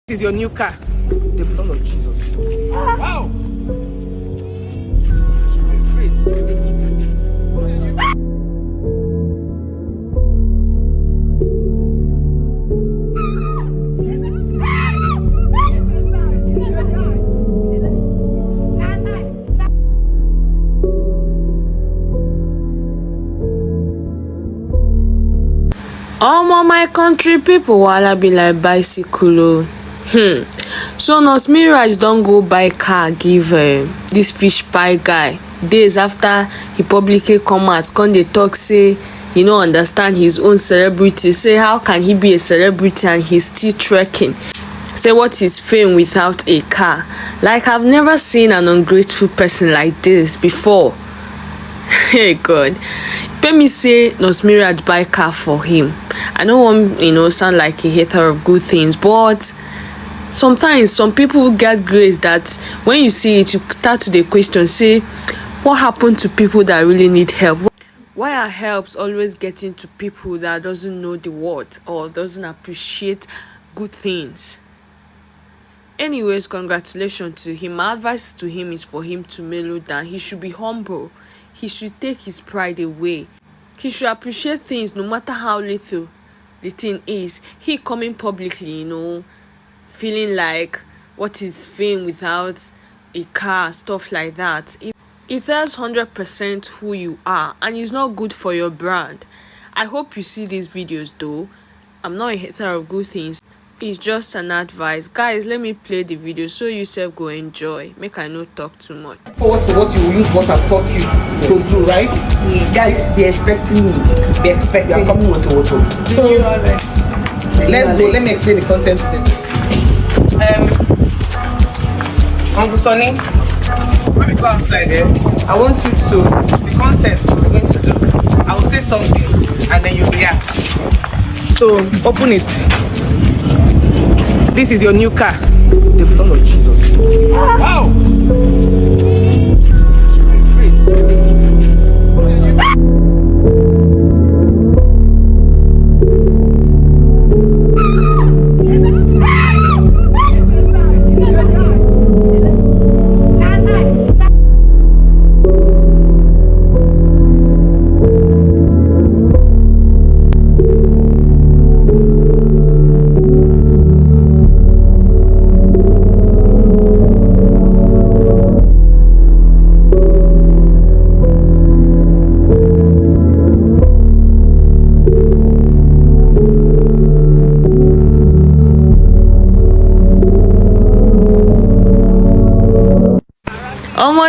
This is your new car. The blood of Jesus. Wow! This is great. My country people wanna be like bicycle. So nurse Miraj don't go buy car give this fish pie guy days after he publicly come out come dey talk say he no understand his own celebrity, say how can he be a celebrity and he's still trekking, say what is fame without a car. Like I've never seen an ungrateful person like this before. Hey God, let me say nurse Miraj buy car for him. I don't want sound like a hater of good things, but sometimes some people get grace that when you see it you start to the question, say what happened to people that really need help? Why are helps always getting to people that doesn't know the word or doesn't appreciate good things? Anyways, congratulations to him. My advice to him is for him to mellow down. He should be humble. He should take his pride away. He should appreciate things no matter how little the thing is. He coming publicly, feeling like what is fame without a car, stuff like that. If that's 100% who you are and it's not good for your brand. I hope you see these videos though. I'm not a hater of good things. It's just an advice. Guys, let me play the video so you self go enjoy. Make I not talk too much. Forward to what you will use, what I've taught you to do, right? Yeah. Guys, they're expecting me. They're expecting. You're coming with what? So, let's go. Let me explain the content to them. Uncle Sonny, when we go outside there, I want you to, the content we're going to do, I will say something and then you react. So, open it. This is your new car. The blood of Jesus. Wow! This is great.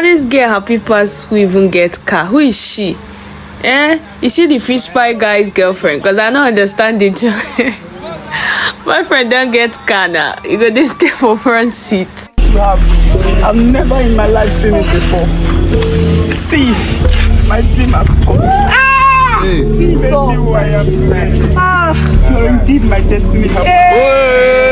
This girl happy pass who even get car. Who is she? Is she the fish pie guy's girlfriend? Because I don't understand the job. My friend don't get car now. You got this stay for front seat. I've never in my life seen it before. See, my dream has come. Jesus. Who I am tonight. Indeed, my destiny has come.